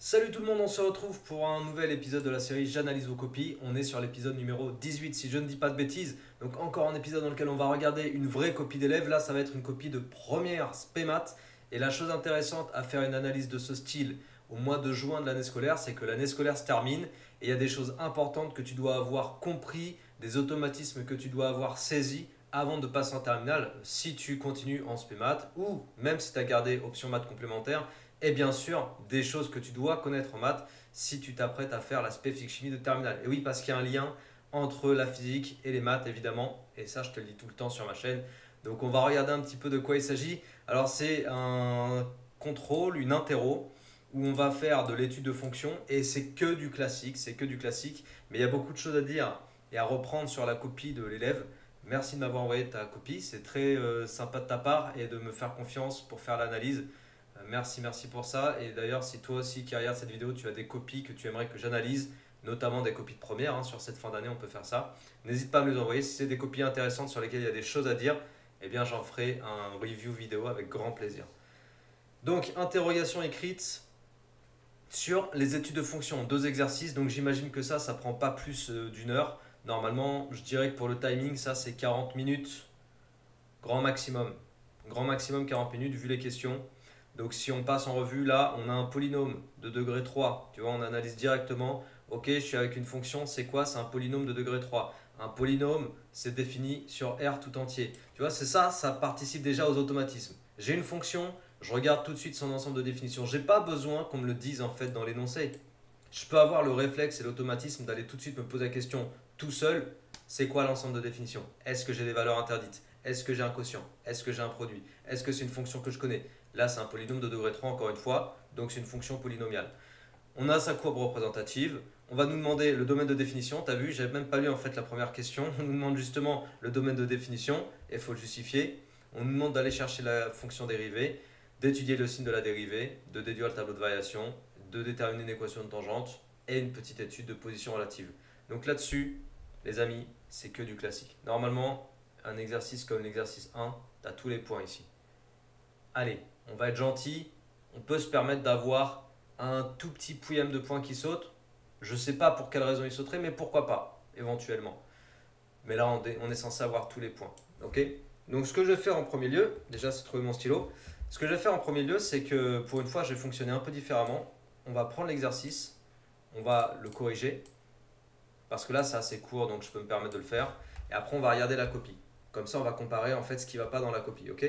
Salut tout le monde, on se retrouve pour un nouvel épisode de la série J'analyse vos copies. On est sur l'épisode numéro 18 si je ne dis pas de bêtises. Donc encore un épisode dans lequel on va regarder une vraie copie d'élève. Là ça va être une copie de première spé maths. Et la chose intéressante à faire une analyse de ce style au mois de juin de l'année scolaire, c'est que l'année scolaire se termine. Et il y a des choses importantes que tu dois avoir compris, des automatismes que tu dois avoir saisis avant de passer en terminale si tu continues en spé maths ou même si tu as gardé option maths complémentaire. Et bien sûr, des choses que tu dois connaître en maths si tu t'apprêtes à faire l'aspect physique-chimie de terminale. Et oui, parce qu'il y a un lien entre la physique et les maths, évidemment. Et ça, je te le dis tout le temps sur ma chaîne. Donc, on va regarder un petit peu de quoi il s'agit. Alors, c'est un contrôle, une interro, où on va faire de l'étude de fonction. Et c'est que du classique, c'est que du classique. Mais il y a beaucoup de choses à dire et à reprendre sur la copie de l'élève. Merci de m'avoir envoyé ta copie. C'est très sympa de ta part et de me faire confiance pour faire l'analyse. Merci pour ça. Et d'ailleurs, si toi aussi qui regardes cette vidéo, tu as des copies que tu aimerais que j'analyse, notamment des copies de première, sur cette fin d'année, on peut faire ça. N'hésite pas à me les envoyer. Si c'est des copies intéressantes sur lesquelles il y a des choses à dire, eh bien j'en ferai un review vidéo avec grand plaisir. Donc, interrogation écrite sur les études de fonction, 2 exercices. Donc j'imagine que ça prend pas plus d'une heure. Normalement, je dirais que pour le timing, ça c'est 40 minutes, grand maximum. Grand maximum 40 minutes vu les questions. Donc si on passe en revue, là, on a un polynôme de degré 3. Tu vois, on analyse directement. Ok, je suis avec une fonction, c'est quoi? C'est un polynôme de degré 3. Un polynôme, c'est défini sur R tout entier. Tu vois, c'est ça, ça participe déjà aux automatismes. J'ai une fonction, je regarde tout de suite son ensemble de définitions. Je n'ai pas besoin qu'on me le dise en fait dans l'énoncé. Je peux avoir le réflexe et l'automatisme d'aller tout de suite me poser la question tout seul. C'est quoi l'ensemble de définitions? Est-ce que j'ai des valeurs interdites? Est-ce que j'ai un quotient? Est-ce que j'ai un produit? Est-ce que c'est une fonction que je connais? Là, c'est un polynôme de degré 3 encore une fois, donc c'est une fonction polynomiale. On a sa courbe représentative. On va nous demander le domaine de définition. Tu as vu, j'avais même pas lu en fait la première question. On nous demande justement le domaine de définition et il faut le justifier. On nous demande d'aller chercher la fonction dérivée, d'étudier le signe de la dérivée, de déduire le tableau de variation, de déterminer une équation de tangente et une petite étude de position relative. Donc là-dessus, les amis, c'est que du classique. Normalement, un exercice comme l'exercice 1, tu as tous les points ici. Allez, on va être gentil, on peut se permettre d'avoir un tout petit pouillème de points qui saute. Je ne sais pas pour quelle raison il sauterait, mais pourquoi pas, éventuellement. Mais là, on est censé avoir tous les points. Ok? Donc ce que je vais faire en premier lieu, déjà c'est trouver mon stylo. Ce que je vais faire en premier lieu, c'est que pour une fois, je vais fonctionner un peu différemment. On va prendre l'exercice, on va le corriger, parce que là c'est assez court, donc je peux me permettre de le faire. Et après, on va regarder la copie. Comme ça, on va comparer en fait ce qui ne va pas dans la copie. Ok?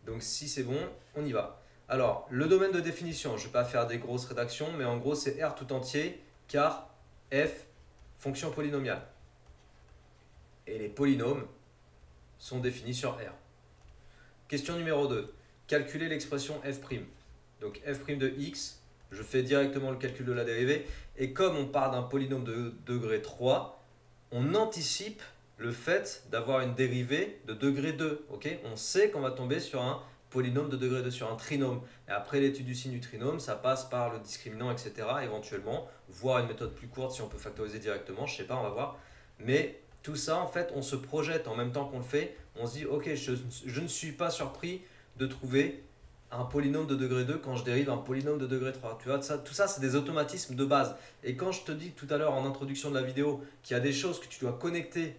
Donc si c'est bon, on y va. Alors, le domaine de définition, je ne vais pas faire des grosses rédactions, mais en gros c'est R tout entier, car f, fonction polynomiale. Et les polynômes sont définis sur R. Question numéro 2. Calculer l'expression f'. Donc f' de x, je fais directement le calcul de la dérivée. Et comme on part d'un polynôme de degré 3, on anticipe le fait d'avoir une dérivée de degré 2. Okay, on sait qu'on va tomber sur un polynôme de degré 2, sur un trinôme. Et après l'étude du signe du trinôme, ça passe par le discriminant, etc. éventuellement, voire une méthode plus courte si on peut factoriser directement, je ne sais pas, on va voir. Mais tout ça, en fait, on se projette en même temps qu'on le fait. On se dit, ok, je ne suis pas surpris de trouver un polynôme de degré 2 quand je dérive un polynôme de degré 3. Tu vois, tout ça, c'est des automatismes de base. Et quand je te dis tout à l'heure en introduction de la vidéo qu'il y a des choses que tu dois connecter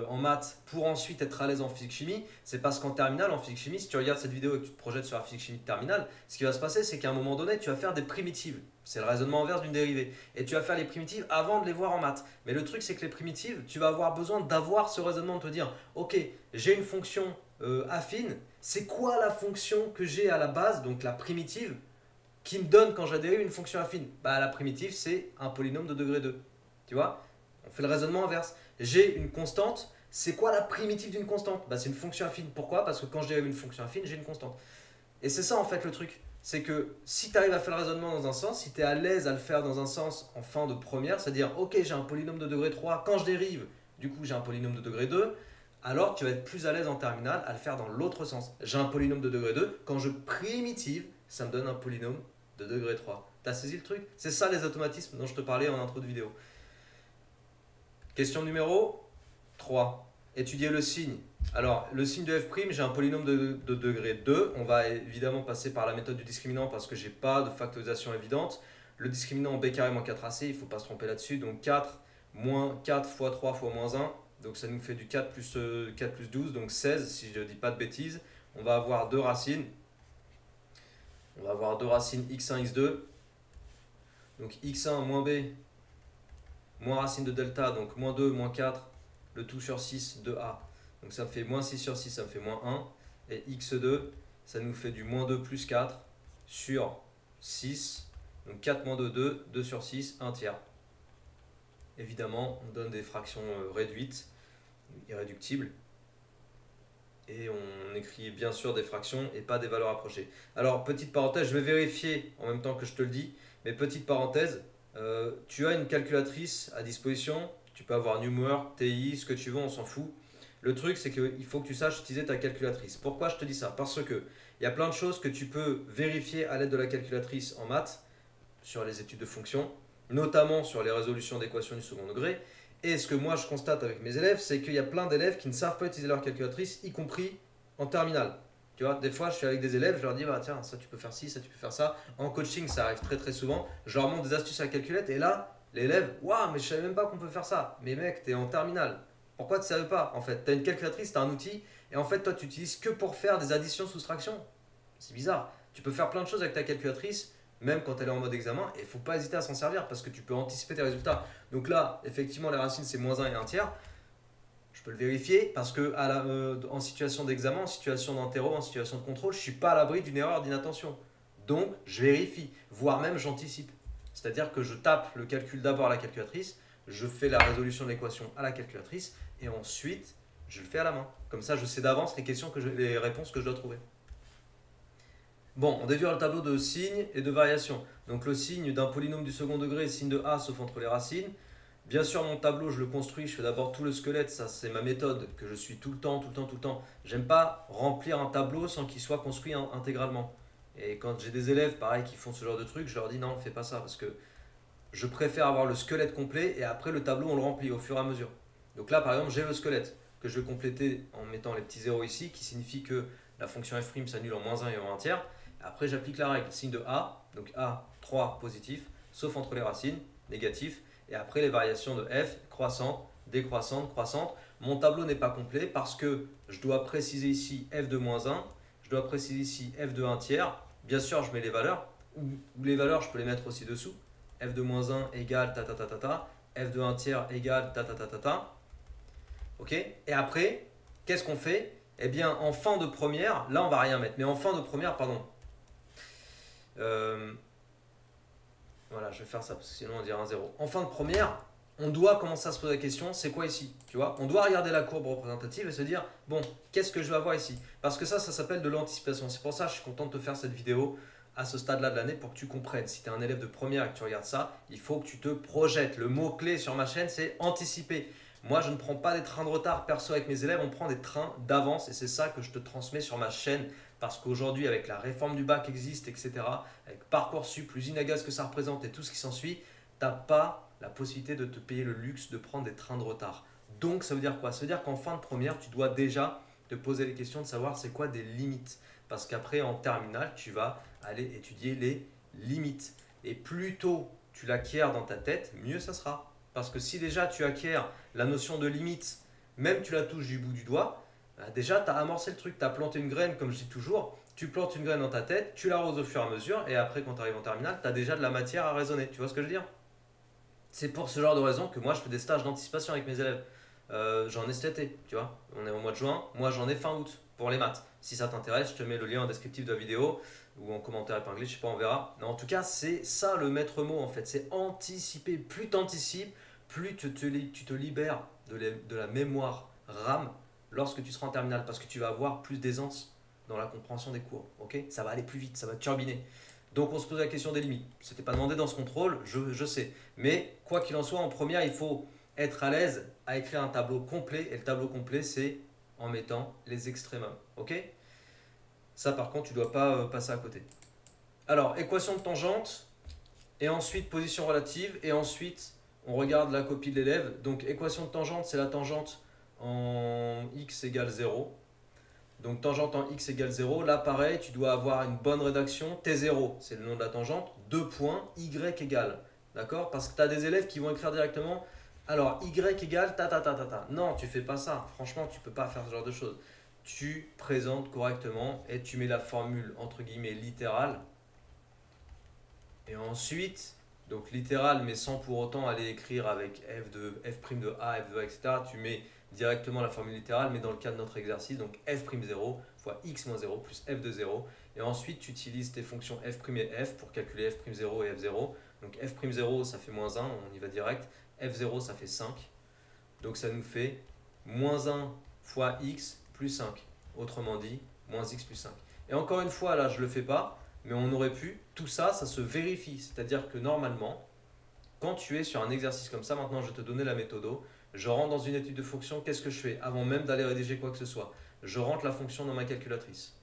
en maths pour ensuite être à l'aise en physique-chimie, c'est parce qu'en terminale, en physique-chimie, si tu regardes cette vidéo et que tu te projettes sur la physique-chimie de terminale, ce qui va se passer, c'est qu'à un moment donné, tu vas faire des primitives. C'est le raisonnement inverse d'une dérivée. Et tu vas faire les primitives avant de les voir en maths. Mais le truc, c'est que les primitives, tu vas avoir besoin d'avoir ce raisonnement, de te dire, ok, j'ai une fonction affine, c'est quoi la fonction que j'ai à la base, donc la primitive, qui me donne quand je dérive une fonction affine? Bah, la primitive, c'est un polynôme de degré 2. Tu vois? On fait le raisonnement inverse. J'ai une constante, c'est quoi la primitive d'une constante? Bah, c'est une fonction affine. Pourquoi? Parce que quand je dérive une fonction affine, j'ai une constante. Et c'est ça en fait le truc. C'est que si tu arrives à faire le raisonnement dans un sens, si tu es à l'aise à le faire dans un sens en fin de première, c'est-à-dire ok, j'ai un polynôme de degré 3, quand je dérive, du coup j'ai un polynôme de degré 2, alors tu vas être plus à l'aise en terminale à le faire dans l'autre sens. J'ai un polynôme de degré 2, quand je primitive, ça me donne un polynôme de degré 3. T'as saisi le truc? C'est ça les automatismes dont je te parlais en intro de vidéo. Question numéro 3. Étudier le signe. Alors, le signe de f', j'ai un polynôme de degré 2. On va évidemment passer par la méthode du discriminant parce que je n'ai pas de factorisation évidente. Le discriminant en b carré moins 4ac, il ne faut pas se tromper là-dessus. Donc 4 moins 4 fois 3 fois moins 1. Donc ça nous fait du 4 plus 12, donc 16 si je ne dis pas de bêtises. On va avoir deux racines. On va avoir deux racines x1, x2. Donc x1 moins b moins racine de delta, donc moins 2, moins 4, le tout sur 6 de a. Donc ça me fait moins 6 sur 6, ça me fait moins 1. Et x2, ça nous fait du moins 2 plus 4 sur 6. Donc 4 moins 2, 2, 2 sur 6, 1 tiers. Évidemment, on donne des fractions réduites, irréductibles. Et on écrit bien sûr des fractions et pas des valeurs approchées. Alors, petite parenthèse, je vais vérifier en même temps que je te le dis. Mais petite parenthèse, tu as une calculatrice à disposition. Tu peux avoir Numwork, TI, ce que tu veux, on s'en fout. Le truc, c'est qu'il faut que tu saches utiliser ta calculatrice. Pourquoi je te dis ça? Parce que il y a plein de choses que tu peux vérifier à l'aide de la calculatrice en maths, sur les études de fonctions, notamment sur les résolutions d'équations du second degré. Et ce que moi je constate avec mes élèves, c'est qu'il y a plein d'élèves qui ne savent pas utiliser leur calculatrice, y compris en terminale. Tu vois, des fois je suis avec des élèves, je leur dis bah tiens, ça tu peux faire ci, ça tu peux faire ça. En coaching, ça arrive très très souvent. Je leur montre des astuces à la calculette et là, l'élève, waouh, mais je savais même pas qu'on peut faire ça. Mais mec, t'es en terminale. Pourquoi tu ne savais pas en fait? Tu as une calculatrice, tu as un outil et en fait toi tu utilises que pour faire des additions, soustractions. C'est bizarre. Tu peux faire plein de choses avec ta calculatrice, même quand elle est en mode examen, et il ne faut pas hésiter à s'en servir parce que tu peux anticiper tes résultats. Donc là, effectivement, les racines, c'est moins 1 et 1 tiers. Je peux le vérifier parce que en situation d'examen, en situation d'interro, en situation de contrôle, je ne suis pas à l'abri d'une erreur d'inattention. Donc, je vérifie, voire même j'anticipe. C'est-à-dire que je tape le calcul d'abord à la calculatrice, je fais la résolution de l'équation à la calculatrice, et ensuite, je le fais à la main. Comme ça, je sais d'avance les réponses que je dois trouver. Bon, on déduit le tableau de signes et de variations. Donc le signe d'un polynôme du second degré est signe de A sauf entre les racines. Bien sûr, mon tableau, je le construis, je fais d'abord tout le squelette, ça c'est ma méthode que je suis tout le temps. J'aime pas remplir un tableau sans qu'il soit construit intégralement. Et quand j'ai des élèves, pareil, qui font ce genre de truc, je leur dis non, fais pas ça parce que je préfère avoir le squelette complet et après le tableau, on le remplit au fur et à mesure. Donc là, par exemple, j'ai le squelette que je vais compléter en mettant les petits zéros ici, qui signifie que la fonction f' s'annule en moins 1 et en 1 tiers. Après, j'applique la règle, signe de A, donc A, 3 positif, sauf entre les racines, négatif. Et après, les variations de f, croissante, décroissante, croissante. Mon tableau n'est pas complet parce que je dois préciser ici f de moins 1, je dois préciser ici f de 1 tiers. Bien sûr, je mets les valeurs, ou les valeurs, je peux les mettre aussi dessous. F de moins 1 égale ta ta ta ta ta, f de 1 tiers égale ta ta ta ta ta. Ok? Et après, qu'est-ce qu'on fait? Eh bien, en fin de première, là on va rien mettre, mais en fin de première, pardon. Voilà, je vais faire ça parce que sinon on dirait un 0. En fin de première, on doit commencer à se poser la question, c'est quoi ici? Tu vois, on doit regarder la courbe représentative et se dire, bon, qu'est-ce que je vais avoir ici? Parce que ça s'appelle de l'anticipation. C'est pour ça que je suis content de te faire cette vidéo à ce stade-là de l'année pour que tu comprennes. Si tu es un élève de première et que tu regardes ça, il faut que tu te projettes. Le mot-clé sur ma chaîne, c'est anticiper. Moi, je ne prends pas des trains de retard perso avec mes élèves, on prend des trains d'avance et c'est ça que je te transmets sur ma chaîne. Parce qu'aujourd'hui, avec la réforme du bac existe, etc., avec Parcoursup, l'usine à gaz que ça représente et tout ce qui s'ensuit, tu n'as pas la possibilité de te payer le luxe de prendre des trains de retard. Donc, ça veut dire quoi? Ça veut dire qu'en fin de première, tu dois déjà te poser les questions de savoir c'est quoi des limites. Parce qu'après, en terminale, tu vas aller étudier les limites. Et plus tôt tu l'acquiers dans ta tête, mieux ça sera. Parce que si déjà tu acquiers la notion de limite, même tu la touches du bout du doigt, déjà, tu as amorcé le truc, tu as planté une graine, comme je dis toujours. Tu plantes une graine dans ta tête, tu l'arroses au fur et à mesure, et après, quand tu arrives en terminale, tu as déjà de la matière à raisonner. Tu vois ce que je veux dire? C'est pour ce genre de raison que moi, je fais des stages d'anticipation avec mes élèves. J'en ai cet été, tu vois. On est au mois de juin, moi j'en ai fin août pour les maths. Si ça t'intéresse, je te mets le lien en descriptif de la vidéo ou en commentaire épinglé, je sais pas, on verra. Mais en tout cas, c'est ça le maître mot en fait, c'est anticiper. Plus tu anticipes, plus tu te libères de la mémoire RAM lorsque tu seras en terminale parce que tu vas avoir plus d'aisance dans la compréhension des cours. Okay, ça va aller plus vite, ça va turbiner. Donc on se pose la question des limites. Ce n'était pas demandé dans ce contrôle, je sais. Mais quoi qu'il en soit, en première, il faut être à l'aise à écrire un tableau complet. Et le tableau complet, c'est en mettant les extrémums. Ok? Ça, par contre, tu ne dois pas passer à côté. Alors, équation de tangente, et ensuite position relative, et ensuite, on regarde la copie de l'élève. Donc, équation de tangente, c'est la tangente en x égale 0. Donc tangente en x égale 0. Là, pareil, tu dois avoir une bonne rédaction. T0, c'est le nom de la tangente. 2 points, y égale. D'accord? Parce que tu as des élèves qui vont écrire directement. Alors, y égale ta ta ta ta ta. Non, tu fais pas ça. Franchement, tu peux pas faire ce genre de choses. Tu présentes correctement et tu mets la formule entre guillemets littérale. Et ensuite, donc littérale, mais sans pour autant aller écrire avec f de A, f de A, etc. Tu mets directement la formule littérale, mais dans le cas de notre exercice, donc f'0 fois x moins 0 plus f de 0. Et ensuite, tu utilises tes fonctions f' et f pour calculer f'0 et f0. Donc f'0, ça fait moins 1, on y va direct. f0, ça fait 5. Donc ça nous fait moins 1 fois x plus 5. Autrement dit, moins x plus 5. Et encore une fois, là, je ne le fais pas, mais on aurait pu. Tout ça, ça se vérifie. C'est-à-dire que normalement, quand tu es sur un exercice comme ça, maintenant je vais te donner la méthode. Je rentre dans une étude de fonction, qu'est-ce que je fais? Avant même d'aller rédiger quoi que ce soit, je rentre la fonction dans ma calculatrice,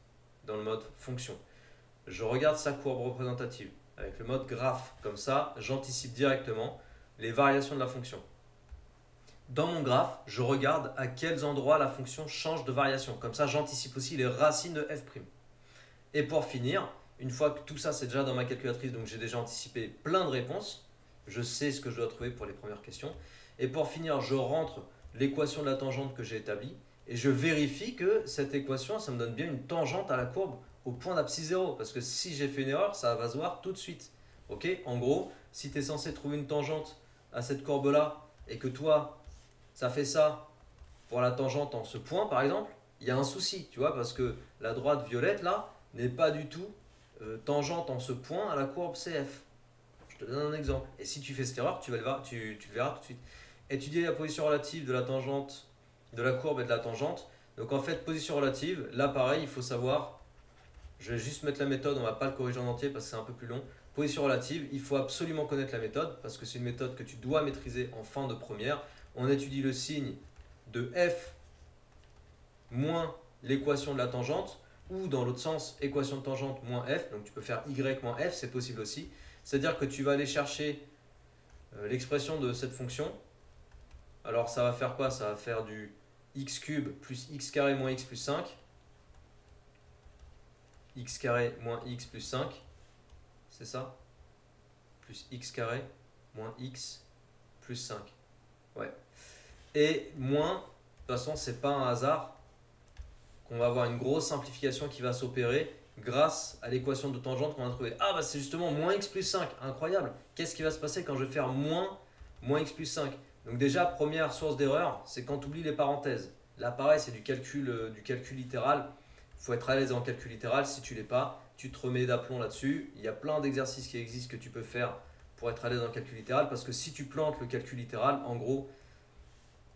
dans le mode fonction. Je regarde sa courbe représentative avec le mode graphe. Comme ça, j'anticipe directement les variations de la fonction. Dans mon graphe, je regarde à quels endroits la fonction change de variation. Comme ça, j'anticipe aussi les racines de f'. Et pour finir, une fois que tout ça c'est déjà dans ma calculatrice, donc j'ai déjà anticipé plein de réponses, je sais ce que je dois trouver pour les premières questions. Et pour finir, je rentre l'équation de la tangente que j'ai établie et je vérifie que cette équation, ça me donne bien une tangente à la courbe au point d'abscisse 0. Parce que si j'ai fait une erreur, ça va se voir tout de suite. Ok? En gros, si tu es censé trouver une tangente à cette courbe-là et que toi, ça fait ça pour la tangente en ce point, par exemple, il y a un souci, tu vois, parce que la droite violette, là, n'est pas du tout tangente en ce point à la courbe CF. Je te donne un exemple. Et si tu fais cette erreur, tu le verras tout de suite. Étudier la position relative de la tangente, de la courbe et de la tangente. Donc en fait, position relative, là pareil, il faut savoir, je vais juste mettre la méthode, on ne va pas le corriger en entier parce que c'est un peu plus long. Position relative, il faut absolument connaître la méthode parce que c'est une méthode que tu dois maîtriser en fin de première. On étudie le signe de f moins l'équation de la tangente ou dans l'autre sens, équation de tangente moins f. Donc tu peux faire y moins f, c'est possible aussi. C'est-à-dire que tu vas aller chercher l'expression de cette fonction. Alors ça va faire quoi? Ça va faire du x cube plus x carré moins x plus 5. X carré moins x plus 5. C'est ça? Plus x carré moins x plus 5. Ouais. Et moins, de toute façon, c'est pas un hasard qu'on va avoir une grosse simplification qui va s'opérer grâce à l'équation de tangente qu'on a trouvée. Ah bah c'est justement moins x plus 5. Incroyable. Qu'est-ce qui va se passer quand je vais faire moins x plus 5? Donc déjà, première source d'erreur, c'est quand tu oublies les parenthèses. Là, pareil, c'est du calcul littéral. Il faut être à l'aise en calcul littéral. Si tu ne l'es pas, tu te remets d'aplomb là-dessus. Il y a plein d'exercices qui existent que tu peux faire pour être à l'aise en calcul littéral. Parce que si tu plantes le calcul littéral, en gros,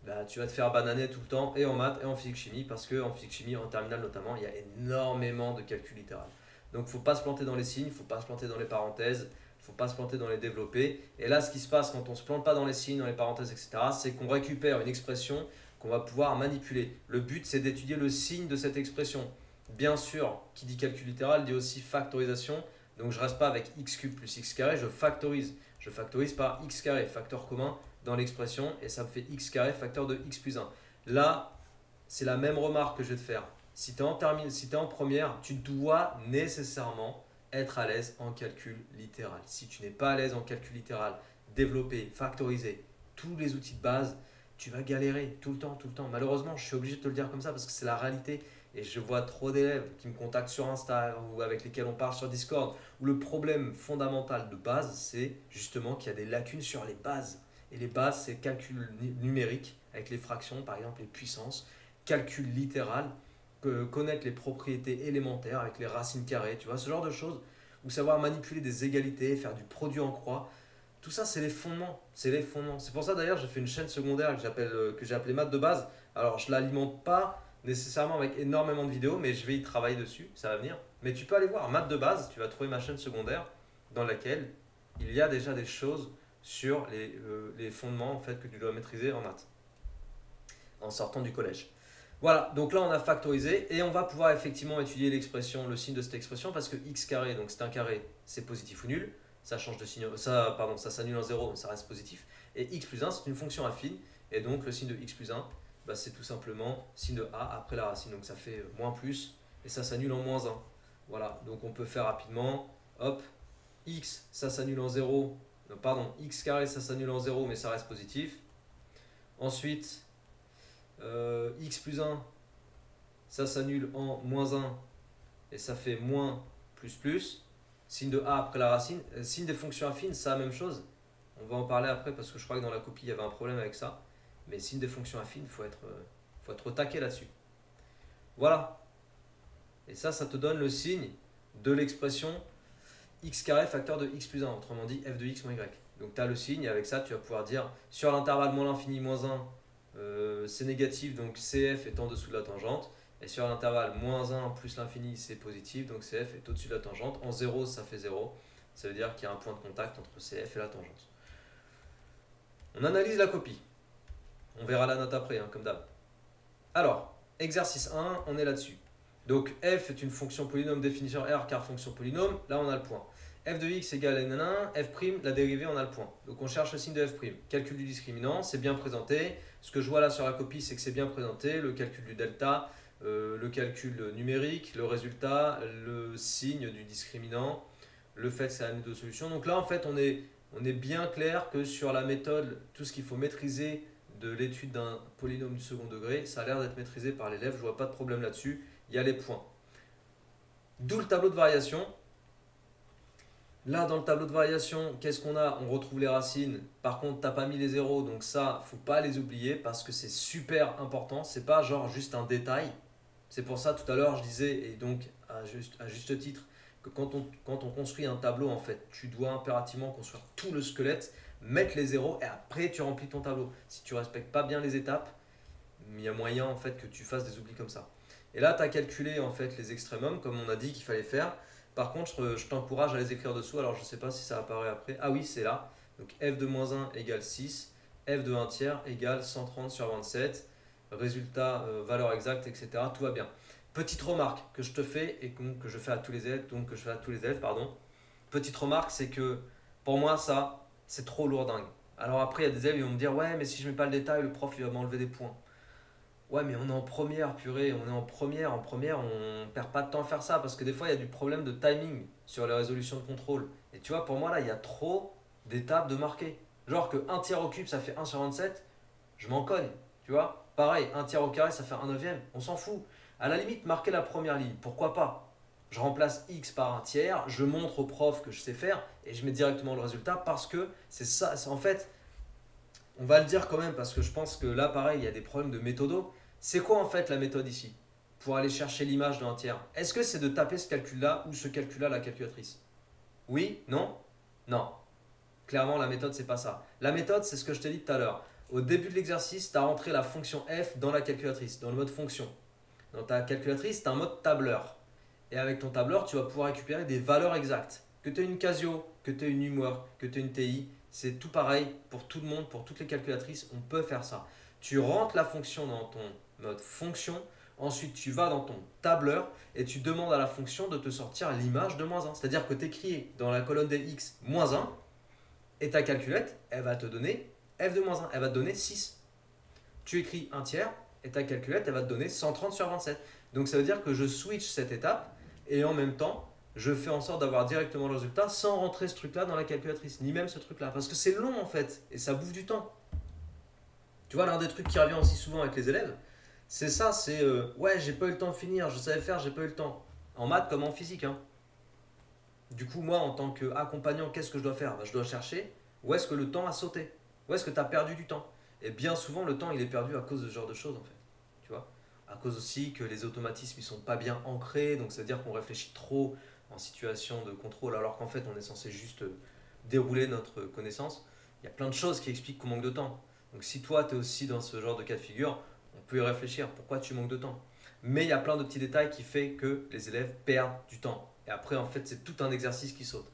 bah, tu vas te faire bananer tout le temps, et en maths et en physique-chimie. Parce qu'en physique-chimie, en terminale notamment, il y a énormément de calcul littéral. Donc, il ne faut pas se planter dans les signes, il ne faut pas se planter dans les parenthèses. Il ne faut pas se planter dans les développés. Et là, ce qui se passe quand on ne se plante pas dans les signes, dans les parenthèses, etc., c'est qu'on récupère une expression qu'on va pouvoir manipuler. Le but, c'est d'étudier le signe de cette expression. Bien sûr, qui dit calcul littéral dit aussi factorisation. Donc, je ne reste pas avec x cube plus x carré, je factorise. Je factorise par x carré, facteur commun dans l'expression, et ça me fait x carré, facteur de x plus 1. Là, c'est la même remarque que je vais te faire. Si tu es en première, tu dois nécessairement être à l'aise en calcul littéral. Si tu n'es pas à l'aise en calcul littéral, développer, factoriser, tous les outils de base, tu vas galérer tout le temps, tout le temps. Malheureusement, je suis obligé de te le dire comme ça parce que c'est la réalité. Et je vois trop d'élèves qui me contactent sur Insta ou avec lesquels on parle sur Discord, où le problème fondamental de base, c'est justement qu'il y a des lacunes sur les bases. Et les bases, c'est calcul numérique, avec les fractions, par exemple les puissances, calcul littéral, connaître les propriétés élémentaires avec les racines carrées, tu vois, ce genre de choses, ou savoir manipuler des égalités, faire du produit en croix, tout ça c'est les fondements, c'est les fondements. C'est pour ça d'ailleurs j'ai fait une chaîne secondaire que j'ai appelée maths de base. Alors je l'alimente pas nécessairement avec énormément de vidéos, mais je vais y travailler dessus, ça va venir. Mais tu peux aller voir maths de base, tu vas trouver ma chaîne secondaire dans laquelle il y a déjà des choses sur les fondements en fait, que tu dois maîtriser en maths en sortant du collège. Voilà, donc là on a factorisé et on va pouvoir effectivement étudier l'expression, le signe de cette expression parce que x carré, donc c'est un carré, c'est positif ou nul, ça change de signe, ça s'annule en 0, mais ça reste positif. Et x plus 1 c'est une fonction affine et donc le signe de x plus 1 bah, c'est tout simplement signe de A après la racine. Donc ça fait moins plus et ça s'annule en moins 1. Voilà, donc on peut faire rapidement. Hop, x ça s'annule en 0. Pardon, x carré ça s'annule en 0 mais ça reste positif. Ensuite, x plus 1 ça s'annule en moins 1 et ça fait moins plus plus. Signe de A après la racine. Signe des fonctions affines, c'est la même chose. On va en parler après parce que je crois que dans la copie il y avait un problème avec ça. Mais signe des fonctions affines, il faut être au taquet là-dessus. Voilà. Et ça te donne le signe de l'expression x carré facteur de x plus 1. Autrement dit, f de x moins y. Donc tu as le signe et avec ça tu vas pouvoir dire sur l'intervalle moins l'infini moins 1, c'est négatif, donc CF est en dessous de la tangente. Et sur l'intervalle moins 1 plus l'infini, c'est positif, donc CF est au-dessus de la tangente. En 0, ça fait 0. Ça veut dire qu'il y a un point de contact entre CF et la tangente. On analyse la copie. On verra la note après, comme d'hab. Alors, exercice 1, on est là-dessus. Donc f est une fonction polynôme définition R car fonction polynôme. Là, on a le point. F de x égale n1, f', la dérivée, on a le point. Donc on cherche le signe de f'. Calcul du discriminant, c'est bien présenté. Ce que je vois là sur la copie, c'est que c'est bien présenté. Le calcul du delta, le calcul numérique, le résultat, le signe du discriminant, le fait que c'est la de solution. Donc là, en fait, on est bien clair que sur la méthode, tout ce qu'il faut maîtriser de l'étude d'un polynôme du second degré, ça a l'air d'être maîtrisé par l'élève. Je ne vois pas de problème là-dessus. Il y a les points. D'où le tableau de variation. Là, dans le tableau de variation, qu'est-ce qu'on a? On retrouve les racines. Par contre, tu n'as pas mis les zéros, donc ça, il ne faut pas les oublier parce que c'est super important. Ce n'est pas genre juste un détail. C'est pour ça, tout à l'heure, je disais, et donc à juste titre, que quand on construit un tableau, en fait, tu dois impérativement construire tout le squelette, mettre les zéros et après, tu remplis ton tableau. Si tu ne respectes pas bien les étapes, il y a moyen en fait que tu fasses des oublis comme ça. Et là, tu as calculé en fait les extrémums comme on a dit qu'il fallait faire. Par contre, je t'encourage à les écrire dessous. Alors, je ne sais pas si ça apparaît après. Ah oui, c'est là. Donc, f de moins 1 égale 6. F de 1 tiers égale 130 sur 27. Résultat, valeur exacte, etc. Tout va bien. Petite remarque que je te fais et que je fais à tous les élèves, pardon. Petite remarque, c'est que pour moi, ça, c'est trop lourdingue. Alors après, il y a des élèves qui vont me dire « Ouais, mais si je ne mets pas le détail, le prof, il va m'enlever des points. » Ouais, mais on est en première, purée, on est en première, on perd pas de temps à faire ça parce que des fois il y a du problème de timing sur les résolutions de contrôle. Et tu vois, pour moi là, il y a trop d'étapes de marquer. Genre que 1 tiers au cube ça fait 1 sur 27, je m'en cogne, tu vois. Pareil, 1 tiers au carré ça fait 1 neuvième, on s'en fout. À la limite, marquer la première ligne, pourquoi pas? Je remplace x par 1 tiers, je montre au prof que je sais faire et je mets directement le résultat parce que c'est ça, en fait, on va le dire quand même parce que je pense que là, pareil, il y a des problèmes de méthodo. C'est quoi en fait la méthode ici pour aller chercher l'image d'un tiers? Est-ce que c'est de taper ce calcul-là ou ce calcul-là à la calculatrice? Oui? Non? Non. Clairement, la méthode, c'est pas ça. La méthode, c'est ce que je t'ai dit tout à l'heure. Au début de l'exercice, tu as rentré la fonction f dans la calculatrice, dans le mode fonction. Dans ta calculatrice, tu as un mode tableur. Et avec ton tableur, tu vas pouvoir récupérer des valeurs exactes. Que tu aies une Casio, que tu aies une Humor, que tu aies une TI, c'est tout pareil pour tout le monde, pour toutes les calculatrices, on peut faire ça. Tu rentres la fonction dans ton mode fonction, ensuite tu vas dans ton tableur et tu demandes à la fonction de te sortir l'image de moins 1. C'est-à-dire que tu écris dans la colonne des x moins 1 et ta calculette, elle va te donner f de moins 1, elle va te donner 6. Tu écris 1 tiers et ta calculette, elle va te donner 130 sur 27. Donc ça veut dire que je switch cette étape et en même temps, je fais en sorte d'avoir directement le résultat sans rentrer ce truc-là dans la calculatrice, ni même ce truc-là. Parce que c'est long en fait, et ça bouffe du temps. Tu vois, l'un des trucs qui revient aussi souvent avec les élèves, c'est ça, c'est ouais, j'ai pas eu le temps de finir, je savais faire, j'ai pas eu le temps. En maths comme en physique. Hein. Du coup, moi, en tant qu'accompagnant, qu'est-ce que je dois faire? Je dois chercher où est-ce que le temps a sauté, où est-ce que tu as perdu du temps. Et bien souvent, le temps, il est perdu à cause de ce genre de choses en fait. Tu vois, à cause aussi que les automatismes, ils sont pas bien ancrés, donc ça veut dire qu'on réfléchit trop en situation de contrôle, alors qu'en fait on est censé juste dérouler notre connaissance. Il y a plein de choses qui expliquent qu'on manque de temps. Donc si toi tu es aussi dans ce genre de cas de figure, on peut y réfléchir, pourquoi tu manques de temps. Mais il y a plein de petits détails qui font que les élèves perdent du temps. Et après en fait c'est tout un exercice qui saute.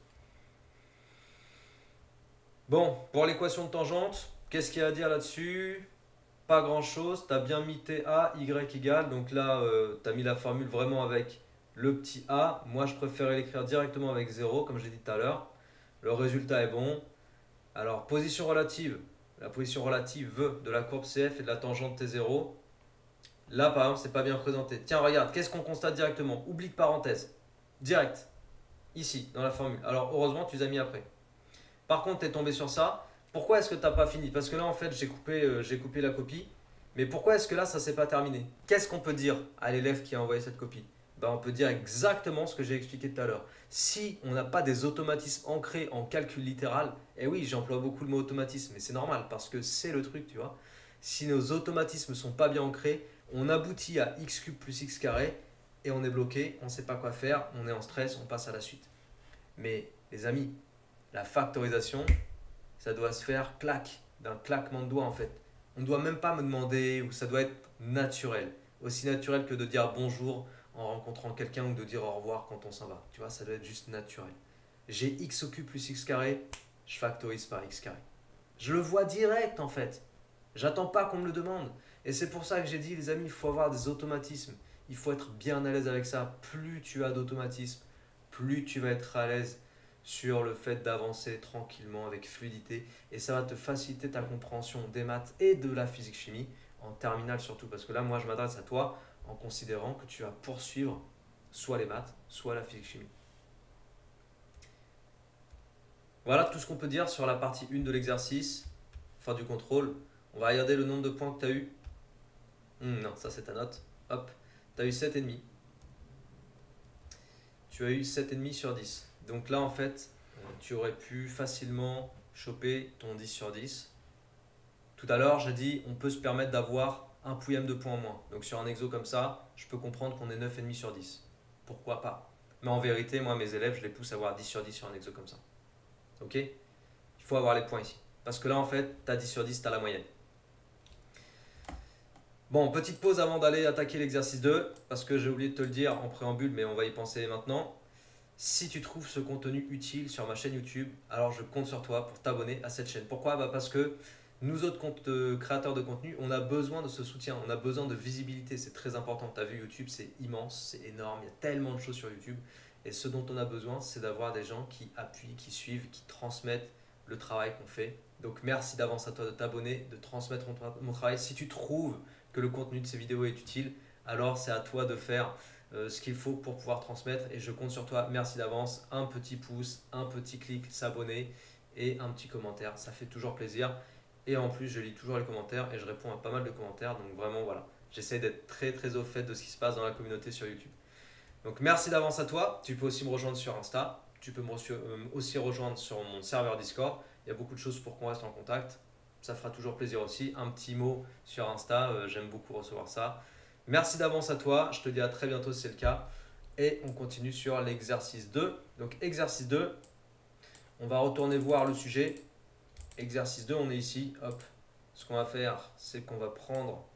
Bon, pour l'équation de tangente, qu'est-ce qu'il y a à dire là-dessus? Pas grand-chose, tu as bien mis TA, y égale, donc là tu as mis la formule vraiment avec le petit a. Moi je préférais l'écrire directement avec 0 comme je l'ai dit tout à l'heure. Le résultat est bon. Alors position relative, la position relative de la courbe CF et de la tangente T0. Là, par exemple, c'est pas bien présenté. Tiens, regarde, qu'est-ce qu'on constate directement? Oublie de parenthèse. Direct. Ici, dans la formule. Alors, heureusement, tu les as mis après. Par contre, tu es tombé sur ça. Pourquoi est-ce que tu n'as pas fini? Parce que là, en fait, j'ai coupé la copie. Mais pourquoi est-ce que là, ça ne s'est pas terminé? Qu'est-ce qu'on peut dire à l'élève qui a envoyé cette copie? Ben, on peut dire exactement ce que j'ai expliqué tout à l'heure. Si on n'a pas des automatismes ancrés en calcul littéral, et oui, j'emploie beaucoup le mot automatisme, mais c'est normal parce que c'est le truc, tu vois. Si nos automatismes ne sont pas bien ancrés, on aboutit à x cube plus x carré et on est bloqué, on ne sait pas quoi faire, on est en stress, on passe à la suite. Mais les amis, la factorisation, ça doit se faire d'un claquement de doigts en fait. On ne doit même pas me demander, ou ça doit être naturel. Aussi naturel que de dire bonjour en rencontrant quelqu'un ou de dire au revoir quand on s'en va. Tu vois, ça doit être juste naturel. J'ai x au cube plus x carré, je factorise par x carré. Je le vois direct en fait. J'attends pas qu'on me le demande. Et c'est pour ça que j'ai dit, les amis, il faut avoir des automatismes. Il faut être bien à l'aise avec ça. Plus tu as d'automatismes, plus tu vas être à l'aise sur le fait d'avancer tranquillement avec fluidité. Et ça va te faciliter ta compréhension des maths et de la physique-chimie, en terminale surtout. Parce que là, moi, je m'adresse à toi en considérant que tu vas poursuivre soit les maths, soit la physique-chimie. Voilà tout ce qu'on peut dire sur la partie 1 de l'exercice, enfin du contrôle. On va regarder le nombre de points que tu as eu. Non, ça c'est ta note. Hop, tu as eu 7,5. Tu as eu 7,5 sur 10. Donc là, en fait, tu aurais pu facilement choper ton 10 sur 10. Tout à l'heure, j'ai dit on peut se permettre d'avoir un pouillème de points en moins. Donc sur un exo comme ça, je peux comprendre qu'on est 9,5 sur 10. Pourquoi pas? Mais en vérité, moi, mes élèves, je les pousse à avoir 10 sur 10 sur un exo comme ça. Ok? Il faut avoir les points ici. Parce que là, en fait, tu as 10 sur 10, tu as la moyenne. Bon, petite pause avant d'aller attaquer l'exercice 2, parce que j'ai oublié de te le dire en préambule, mais on va y penser maintenant. Si tu trouves ce contenu utile sur ma chaîne YouTube, alors je compte sur toi pour t'abonner à cette chaîne. Pourquoi? Parce que nous autres créateurs de contenu, on a besoin de ce soutien, on a besoin de visibilité, c'est très important. Tu as vu, YouTube, c'est immense, c'est énorme, il y a tellement de choses sur YouTube. Et ce dont on a besoin, c'est d'avoir des gens qui appuient, qui suivent, qui transmettent le travail qu'on fait. Donc merci d'avance à toi de t'abonner, de transmettre mon travail. Si tu trouves que le contenu de ces vidéos est utile, alors c'est à toi de faire ce qu'il faut pour pouvoir transmettre et je compte sur toi. Merci d'avance. Un petit pouce, un petit clic, s'abonner et un petit commentaire. Ça fait toujours plaisir. Et en plus, je lis toujours les commentaires et je réponds à pas mal de commentaires. Donc vraiment, voilà. J'essaie d'être très très au fait de ce qui se passe dans la communauté sur YouTube. Donc merci d'avance à toi. Tu peux aussi me rejoindre sur Insta. Tu peux aussi rejoindre sur mon serveur Discord. Il y a beaucoup de choses pour qu'on reste en contact. Ça fera toujours plaisir aussi. Un petit mot sur Insta, j'aime beaucoup recevoir ça. Merci d'avance à toi. Je te dis à très bientôt si c'est le cas. Et on continue sur l'exercice 2. Donc exercice 2, on va retourner voir le sujet. Exercice 2, on est ici. Hop. Ce qu'on va faire, c'est qu'on va prendre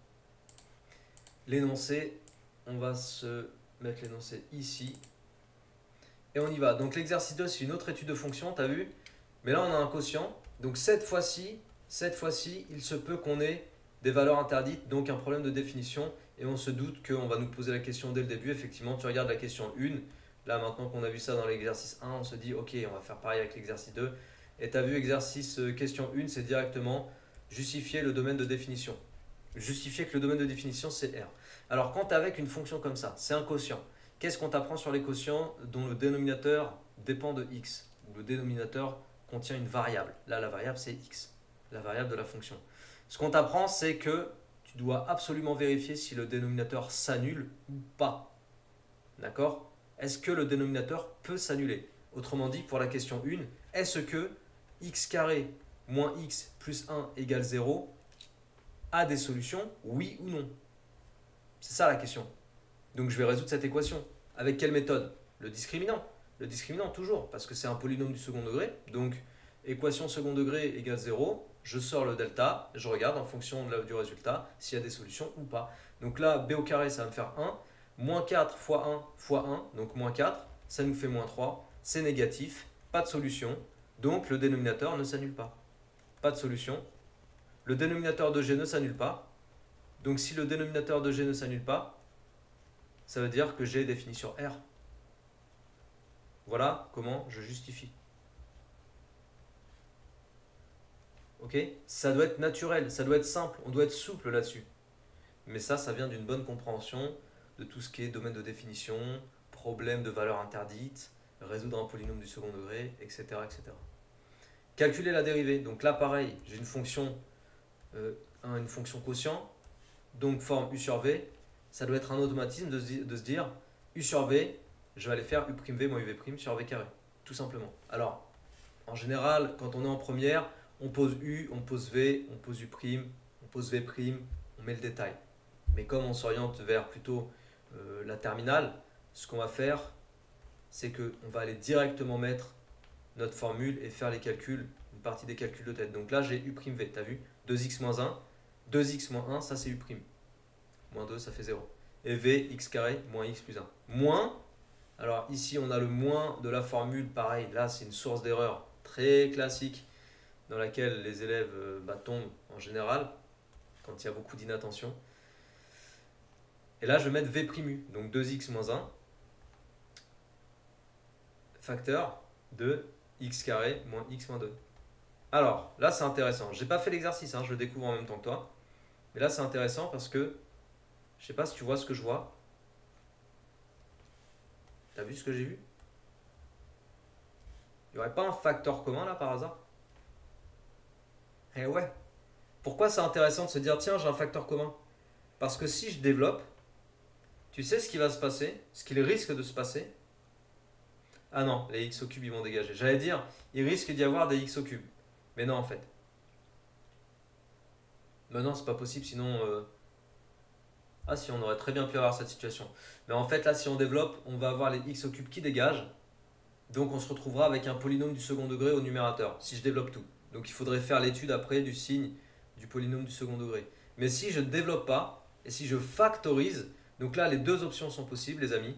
l'énoncé. On va se mettre l'énoncé ici. Et on y va. Donc l'exercice 2, c'est une autre étude de fonction, tu as vu? Mais là, on a un quotient. Donc cette fois-ci, il se peut qu'on ait des valeurs interdites, donc un problème de définition. Et on se doute qu'on va nous poser la question dès le début. Effectivement, tu regardes la question 1. Là, maintenant qu'on a vu ça dans l'exercice 1, on se dit, ok, on va faire pareil avec l'exercice 2. Et tu as vu, exercice question 1, c'est directement justifier le domaine de définition. Justifier que le domaine de définition, c'est R. Alors, quand tu es avec une fonction comme ça, c'est un quotient. Qu'est-ce qu'on t'apprend sur les quotients dont le dénominateur dépend de x? Le dénominateur contient une variable. Là, la variable, c'est x, la variable de la fonction. Ce qu'on t'apprend, c'est que tu dois absolument vérifier si le dénominateur s'annule ou pas. D'accord? Est-ce que le dénominateur peut s'annuler? Autrement dit, pour la question 1, est-ce que x carré moins x plus 1 égale 0 a des solutions, oui ou non? C'est ça la question. Donc je vais résoudre cette équation. Avec quelle méthode? Le discriminant. Le discriminant toujours, parce que c'est un polynôme du second degré. Donc équation second degré égale 0. Je sors le delta, je regarde en fonction du résultat s'il y a des solutions ou pas. Donc là, b au carré, ça va me faire 1. Moins 4 fois 1 fois 1, donc moins 4, ça nous fait moins 3. C'est négatif, pas de solution. Donc le dénominateur ne s'annule pas. Pas de solution. Le dénominateur de g ne s'annule pas. Donc si le dénominateur de g ne s'annule pas, ça veut dire que g est défini sur R. Voilà comment je justifie. Ok? Ça doit être naturel, ça doit être simple, on doit être souple là-dessus. Mais ça vient d'une bonne compréhension de tout ce qui est domaine de définition, problème de valeur interdite, résoudre un polynôme du second degré, etc. etc. Calculer la dérivée. Donc là, pareil, j'ai une fonction quotient, donc forme U sur V. Ça doit être un automatisme de se dire U sur V, je vais aller faire U'V moins UV' sur V carré, tout simplement. Alors, en général, quand on est en première, on pose U, on pose V, on pose U', on pose V', on met le détail. Mais comme on s'oriente vers plutôt la terminale, ce qu'on va faire, c'est qu'on va aller directement mettre notre formule et faire les calculs, une partie des calculs de tête. Donc là, j'ai U'V, tu as vu 2x moins 1, 2x moins 1, ça c'est U'. Moins 2, ça fait 0. Et V, x carré, moins x plus 1. Moins, alors ici on a le moins de la formule, pareil, là c'est une source d'erreur très classique dans laquelle les élèves tombent en général, quand il y a beaucoup d'inattention. Et là je vais mettre V'U, donc 2x moins 1, facteur de x carré moins x moins 2. Alors, là c'est intéressant. Je n'ai pas fait l'exercice, je le découvre en même temps que toi. Mais là c'est intéressant parce que, je ne sais pas si tu vois ce que je vois. T'as vu ce que j'ai vu? Il n'y aurait pas un facteur commun là par hasard? Eh ouais. Pourquoi c'est intéressant de se dire, tiens, j'ai un facteur commun? Parce que si je développe, tu sais ce qui va se passer, ce qu'il risque de se passer. Ah non, les x au cube ils vont dégager. J'allais dire, il risque d'y avoir des x au cube. Mais non en fait. Mais non, c'est pas possible, sinon... Ah si, on aurait très bien pu avoir cette situation. Mais en fait là, si on développe, on va avoir les x au cube qui dégagent. Donc on se retrouvera avec un polynôme du second degré au numérateur, si je développe tout. Donc il faudrait faire l'étude après du signe du polynôme du second degré. Mais si je ne développe pas, et si je factorise, donc là les deux options sont possibles les amis.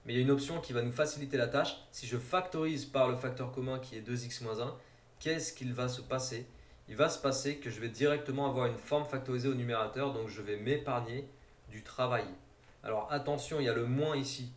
Mais il y a une option qui va nous faciliter la tâche. Si je factorise par le facteur commun qui est 2x moins 1, qu'est-ce qu'il va se passer? Il va se passer que je vais directement avoir une forme factorisée au numérateur, donc je vais m'épargner du travail. Alors attention, il y a le moins ici.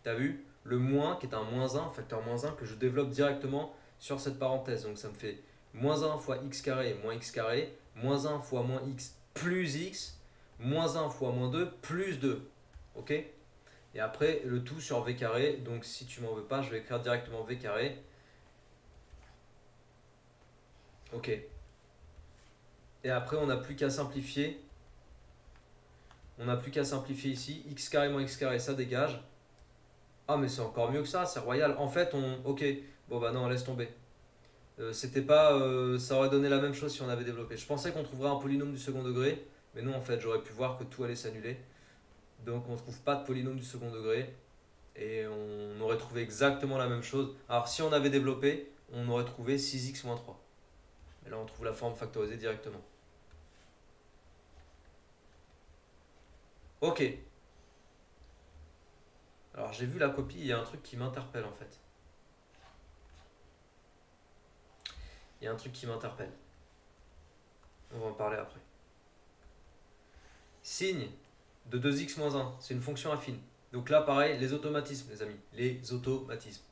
Tu as vu? Le moins qui est un moins 1, facteur moins 1, que je développe directement sur cette parenthèse. Donc ça me fait moins 1 fois x carré moins x carré, moins 1 fois moins x plus x, moins 1 fois moins 2 plus 2. Ok? Et après le tout sur v carré. Donc si tu m'en veux pas, je vais écrire directement v carré. Ok. Et après on n'a plus qu'à simplifier. On n'a plus qu'à simplifier ici. X carré moins x carré, ça dégage. Ah mais c'est encore mieux que ça, c'est royal. En fait, ok, bon bah non, laisse tomber. C'était pas, ça aurait donné la même chose si on avait développé. Je pensais qu'on trouverait un polynôme du second degré, mais non en fait, j'aurais pu voir que tout allait s'annuler. Donc on ne trouve pas de polynôme du second degré et on aurait trouvé exactement la même chose. Alors si on avait développé, on aurait trouvé 6x moins 3. Mais là on trouve la forme factorisée directement. Ok. Alors j'ai vu la copie, il y a un truc qui m'interpelle en fait. Il y a un truc qui m'interpelle. On va en parler après. Signe de 2x moins 1, c'est une fonction affine. Donc là, pareil, les automatismes, les amis. Les automatismes.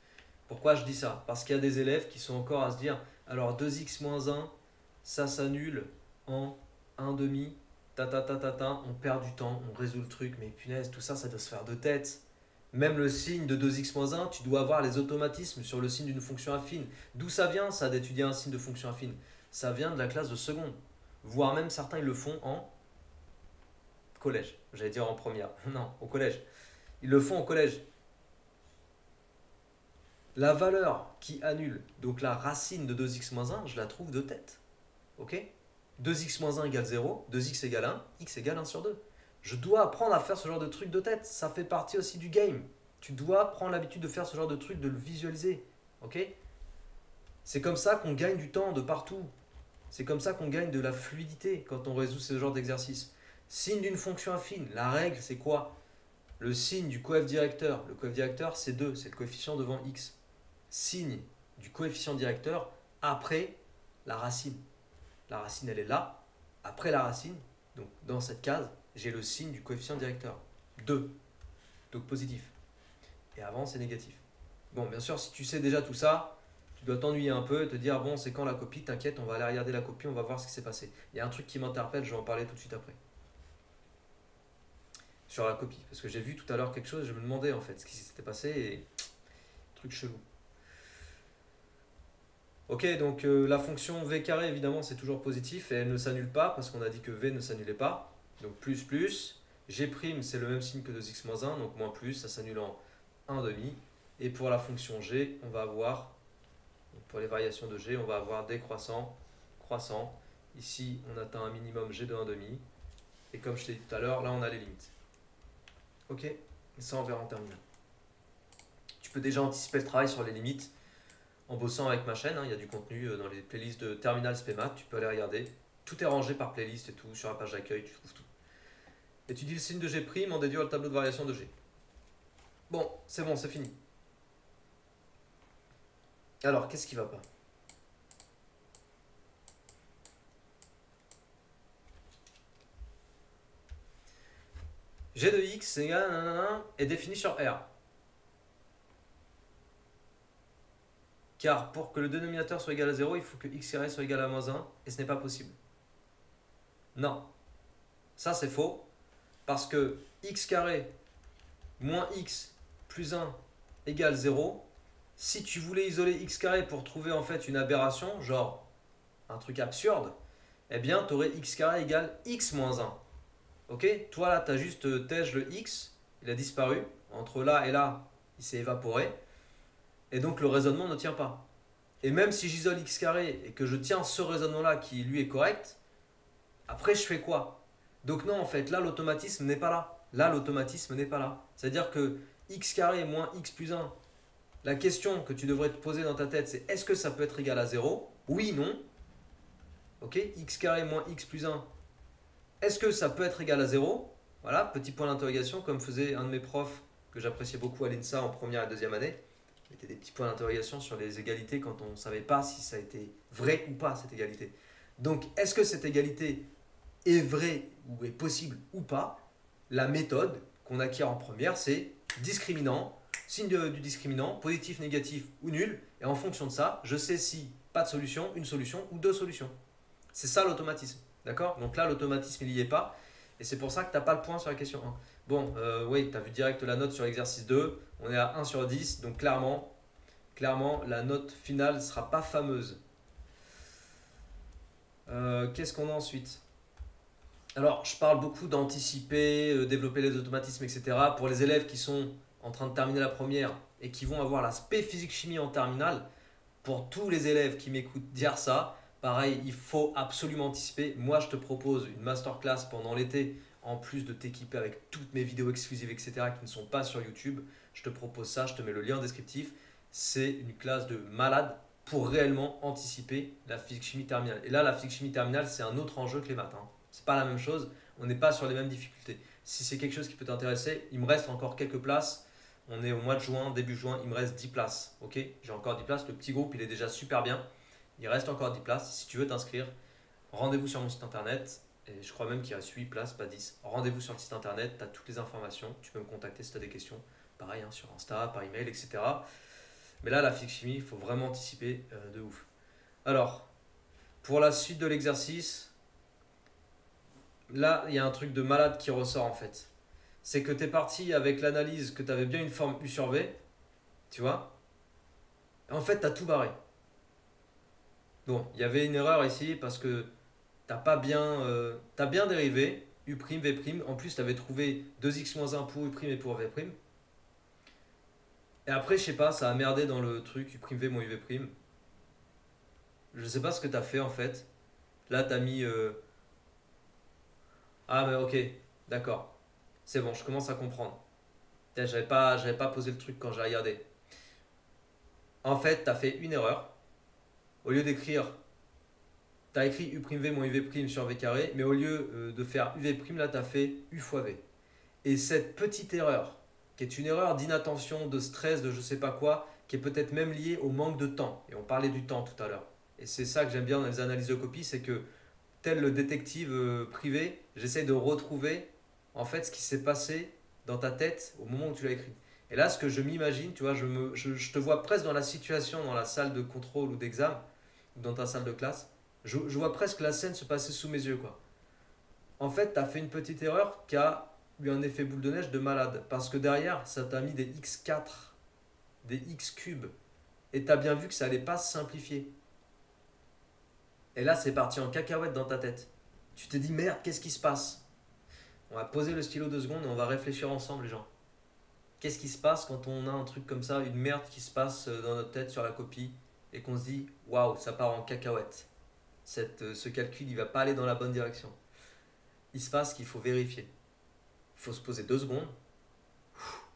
Pourquoi je dis ça? Parce qu'il y a des élèves qui sont encore à se dire, alors 2x moins 1, ça s'annule en 1 demi, on perd du temps, on résout le truc, mais punaise, tout ça, ça doit se faire de tête. Même le signe de 2x moins 1, tu dois avoir les automatismes sur le signe d'une fonction affine. D'où ça vient, ça, d'étudier un signe de fonction affine? Ça vient de la classe de seconde. Voire même certains, ils le font en collège. J'allais dire en première. Non, au collège. Ils le font au collège. La valeur qui annule, donc la racine de 2x moins 1, je la trouve de tête. Ok? 2x moins 1 égale 0, 2x égale 1, x égale 1 sur 2. Je dois apprendre à faire ce genre de truc de tête. Ça fait partie aussi du game. Tu dois prendre l'habitude de faire ce genre de truc, de le visualiser. Ok? C'est comme ça qu'on gagne du temps de partout. C'est comme ça qu'on gagne de la fluidité quand on résout ce genre d'exercice. Signe d'une fonction affine. La règle, c'est quoi? Le signe du coef directeur. Le coef directeur, c'est 2. C'est le coefficient devant x. Signe du coefficient directeur après la racine. La racine, elle est là. Après la racine, donc dans cette case, j'ai le signe du coefficient directeur. 2. Donc positif. Et avant, c'est négatif. Bon, bien sûr, si tu sais déjà tout ça, tu dois t'ennuyer un peu et te dire, bon, c'est quand la copie? T'inquiète, on va aller regarder la copie, on va voir ce qui s'est passé. Il y a un truc qui m'interpelle, je vais en parler tout de suite après. sur la copie. Parce que j'ai vu tout à l'heure quelque chose, je me demandais en fait ce qui s'était passé et truc chelou. Ok, donc la fonction v carré, évidemment, c'est toujours positif et elle ne s'annule pas parce qu'on a dit que v ne s'annulait pas. Donc plus, g', c'est le même signe que 2x moins 1, donc moins plus, ça s'annule en 1 demi. Et pour la fonction g, on va avoir, pour les variations de g, on va avoir décroissant, croissant. Ici, on atteint un minimum g de 1 demi. Et comme je t'ai dit tout à l'heure, là, on a les limites. Ok, et ça, on verra en terminale. Tu peux déjà anticiper le travail sur les limites en bossant avec ma chaîne, hein. Il y a du contenu dans les playlists de Terminal SPMAT, tu peux aller regarder. Tout est rangé par playlist et tout, sur la page d'accueil, tu trouves tout. Et tu dis le signe de G', en déduire le tableau de variation de G. Bon, c'est fini. Alors, qu'est-ce qui va pas? G de x égale est défini sur R. Car pour que le dénominateur soit égal à 0, il faut que x carré soit égal à moins 1, et ce n'est pas possible. Non. Ça, c'est faux, parce que x carré moins x plus 1 égale 0, si tu voulais isoler x carré pour trouver en fait une aberration, genre un truc absurde, eh bien, tu aurais x carré égale x moins 1. Ok? Toi, là, tu as juste tège le x, il a disparu. Entre là et là, il s'est évaporé. Et donc, le raisonnement ne tient pas. Et même si j'isole x carré et que je tiens ce raisonnement-là qui, lui, est correct, après, je fais quoi? Donc non, en fait, là, l'automatisme n'est pas là. Là, l'automatisme n'est pas là. C'est-à-dire que x carré moins x plus 1, la question que tu devrais te poser dans ta tête, c'est est-ce que ça peut être égal à 0? Oui, non. Ok? X carré moins x plus 1, est-ce que ça peut être égal à 0? Voilà, petit point d'interrogation, comme faisait un de mes profs que j'appréciais beaucoup à l'INSA en première et deuxième année. Il mettait des petits points d'interrogation sur les égalités quand on ne savait pas si ça a été vrai ou pas, cette égalité. Donc, est-ce que cette égalité est vraie ou est possible ou pas? La méthode qu'on acquiert en première, c'est discriminant, signe du discriminant, positif, négatif ou nul. Et en fonction de ça, je sais si pas de solution, une solution ou deux solutions. C'est ça l'automatisme. D'accord? Donc là, l'automatisme, il n'y est pas. Et c'est pour ça que tu n'as pas le point sur la question 1. Bon, oui, tu as vu direct la note sur l'exercice 2. On est à 1 sur 10. Donc clairement, la note finale ne sera pas fameuse. Qu'est-ce qu'on a ensuite? Alors, je parle beaucoup d'anticiper, développer les automatismes, etc. Pour les élèves qui sont en train de terminer la première et qui vont avoir l'aspect physique-chimie en terminale, pour tous les élèves qui m'écoutent dire ça, pareil, il faut absolument anticiper. Moi, je te propose une masterclass pendant l'été, en plus de t'équiper avec toutes mes vidéos exclusives, etc., qui ne sont pas sur YouTube. Je te propose ça, je te mets le lien en descriptif. C'est une classe de malade pour réellement anticiper la physique-chimie terminale. Et là, la physique-chimie terminale, c'est un autre enjeu que les maths, hein. C'est pas la même chose, on n'est pas sur les mêmes difficultés. Si c'est quelque chose qui peut t'intéresser, il me reste encore quelques places. On est au mois de juin, début juin, il me reste 10 places. Ok, j'ai encore 10 places, le petit groupe il est déjà super bien. Il reste encore 10 places. Si tu veux t'inscrire, rendez-vous sur mon site internet. Et je crois même qu'il reste 8 places, pas 10. Rendez-vous sur le site internet, tu as toutes les informations. Tu peux me contacter si tu as des questions. Pareil, hein, sur Insta, par email, etc. Mais là, la physique-chimie, il faut vraiment anticiper de ouf. Alors, pour la suite de l'exercice, là, il y a un truc de malade qui ressort en fait. C'est que tu es parti avec l'analyse que tu avais bien une forme U sur V, tu vois. En fait, tu as tout barré. Bon, il y avait une erreur ici parce que t'as bien dérivé U', V'. En plus, tu avais trouvé 2x-1 pour U' et pour V'. Et après, je sais pas, ça a merdé dans le truc U', V moins UV'. Je sais pas ce que tu as fait en fait. Là, tu as mis... Ah, mais ok, d'accord. C'est bon, je commence à comprendre. J'avais pas posé le truc quand j'ai regardé. En fait, tu as fait une erreur. Au lieu d'écrire, tu as écrit U', V moins UV' sur V carré, mais au lieu de faire UV', là, tu as fait U fois V. Et cette petite erreur, qui est une erreur d'inattention, de stress, de je sais pas quoi, qui est peut-être même liée au manque de temps. Et on parlait du temps tout à l'heure. Et c'est ça que j'aime bien dans les analyses de copie, c'est que tel le détective privé, j'essaie de retrouver en fait ce qui s'est passé dans ta tête au moment où tu l'as écrit. Et là, ce que je m'imagine, tu vois, je te vois presque dans la situation, dans la salle de contrôle ou d'examen, ou dans ta salle de classe. Je vois presque la scène se passer sous mes yeux, quoi. En fait, tu as fait une petite erreur qui a eu un effet boule de neige de malade. Parce que derrière, ça t'a mis des x4, des x cubes. Et tu as bien vu que ça allait pas se simplifier. Et là, c'est parti en cacahuète dans ta tête. Tu te dis, merde, qu'est-ce qui se passe? On va poser le stylo 2 secondes et on va réfléchir ensemble, les gens. Qu'est-ce qui se passe quand on a un truc comme ça, une merde qui se passe dans notre tête sur la copie et qu'on se dit, waouh, ça part en cacahuète. Ce calcul, il va pas aller dans la bonne direction. Il se passe qu'il faut vérifier. Il faut se poser 2 secondes,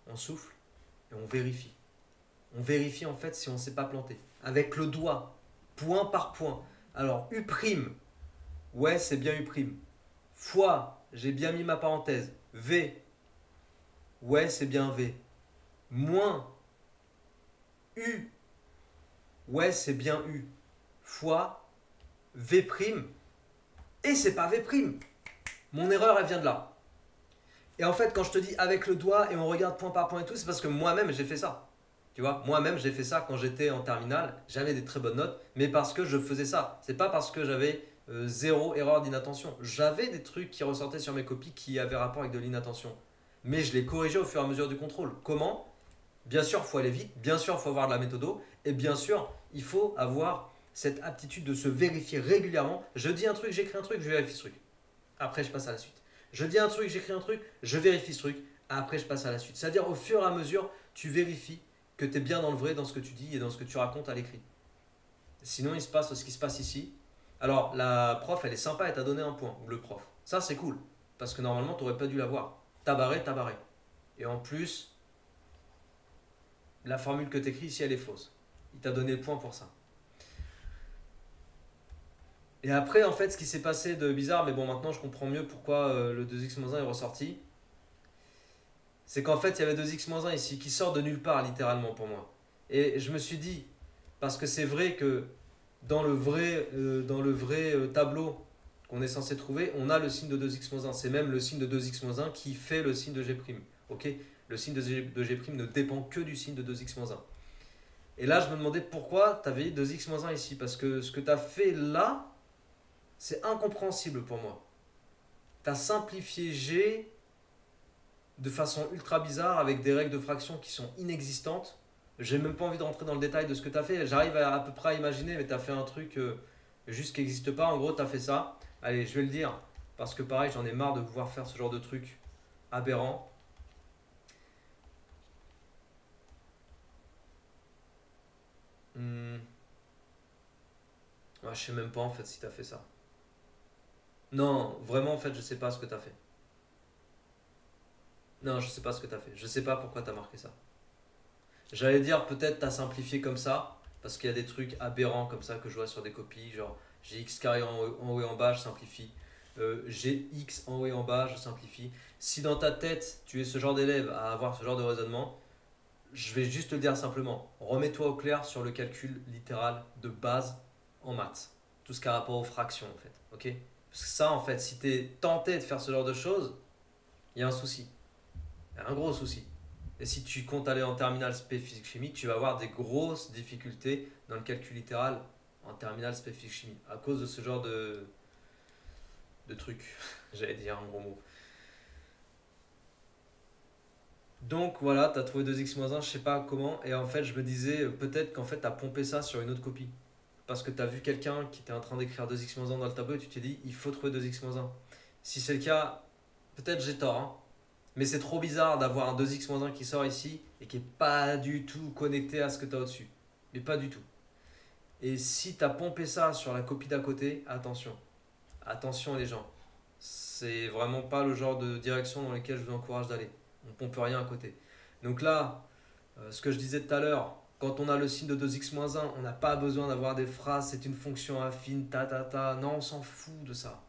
on souffle et on vérifie. On vérifie en fait si on ne s'est pas planté. Avec le doigt, point par point. Alors, U', ouais, c'est bien U'. Fois, j'ai bien mis ma parenthèse. V, ouais, c'est bien V. Moins U, ouais, c'est bien U. Fois V', et c'est pas V'. Mon erreur, elle vient de là. Et en fait, quand je te dis avec le doigt et on regarde point par point et tout, c'est parce que moi-même, j'ai fait ça. Tu vois, moi-même, j'ai fait ça quand j'étais en terminale. J'avais des très bonnes notes, mais parce que je faisais ça. C'est pas parce que j'avais zéro erreur d'inattention. J'avais des trucs qui ressortaient sur mes copies qui avaient rapport avec de l'inattention. Mais je les corrigeais au fur et à mesure du contrôle. Comment? Bien sûr, il faut aller vite. Bien sûr, il faut avoir de la méthodo. Et bien sûr, il faut avoir cette aptitude de se vérifier régulièrement. Je dis un truc, j'écris un truc, je vérifie ce truc. Après, je passe à la suite. Je dis un truc, j'écris un truc, je vérifie ce truc. Après, je passe à la suite. C'est-à-dire, au fur et à mesure, tu vérifies que tu es bien dans le vrai, dans ce que tu dis et dans ce que tu racontes à l'écrit. Sinon, il se passe ce qui se passe ici. Alors, la prof, elle est sympa, elle t'a donné un point, ou le prof. Ça, c'est cool, parce que normalement, tu n'aurais pas dû l'avoir. T'as barré, t'as barré. Et en plus, la formule que tu écris ici, elle est fausse. Il t'a donné le point pour ça. Et après, en fait, ce qui s'est passé de bizarre, mais bon, maintenant, je comprends mieux pourquoi le 2x-1 est ressorti. C'est qu'en fait, il y avait 2x-1 ici, qui sort de nulle part, littéralement, pour moi. Et je me suis dit, parce que c'est vrai que dans le vrai tableau qu'on est censé trouver, on a le signe de 2x-1. C'est même le signe de 2x-1 qui fait le signe de G'. Ok, le signe de G' ne dépend que du signe de 2x-1. Et là, je me demandais pourquoi tu avais 2x-1 ici. Parce que ce que tu as fait là, c'est incompréhensible pour moi. Tu as simplifié G de façon ultra bizarre avec des règles de fraction qui sont inexistantes. J'ai même pas envie de rentrer dans le détail de ce que tu as fait. J'arrive à peu près à imaginer, mais tu as fait un truc juste qui n'existe pas. En gros, tu as fait ça. Allez, je vais le dire. Parce que pareil, j'en ai marre de pouvoir faire ce genre de truc aberrant. Ouais, je sais même pas en fait si tu as fait ça. Non, vraiment en fait, je sais pas ce que tu as fait. Non, je sais pas ce que tu as fait. Je sais pas pourquoi tu as marqué ça. J'allais dire peut-être t'as simplifié comme ça, parce qu'il y a des trucs aberrants comme ça que je vois sur des copies, genre j'ai x carré en haut et en bas, je simplifie. J'ai x en haut et en bas, je simplifie. Si dans ta tête tu es ce genre d'élève à avoir ce genre de raisonnement, je vais juste te le dire simplement. Remets-toi au clair sur le calcul littéral de base en maths. Tout ce qui a rapport aux fractions en fait. Ok? Parce que ça en fait, si tu es tenté de faire ce genre de choses, il y a un souci. Il y a un gros souci. Et si tu comptes aller en terminale spé physique chimie, tu vas avoir des grosses difficultés dans le calcul littéral en terminale spé physique chimie à cause de ce genre de trucs. J'allais dire un gros mot. Donc voilà, tu as trouvé 2x-1, je sais pas comment. Et en fait, je me disais peut-être qu'en fait, tu as pompé ça sur une autre copie. Parce que tu as vu quelqu'un qui était en train d'écrire 2x-1 dans le tableau et tu t'es dit il faut trouver 2x-1. Si c'est le cas, peut-être j'ai tort. Hein. Mais c'est trop bizarre d'avoir un 2x-1 qui sort ici et qui n'est pas du tout connecté à ce que tu as au-dessus. Mais pas du tout. Et si tu as pompé ça sur la copie d'à côté, attention. Attention les gens. C'est vraiment pas le genre de direction dans laquelle je vous encourage d'aller. On pompe rien à côté. Donc là, ce que je disais tout à l'heure, quand on a le signe de 2x-1, on n'a pas besoin d'avoir des phrases, c'est une fonction affine, ta ta ta. Non, on s'en fout de ça.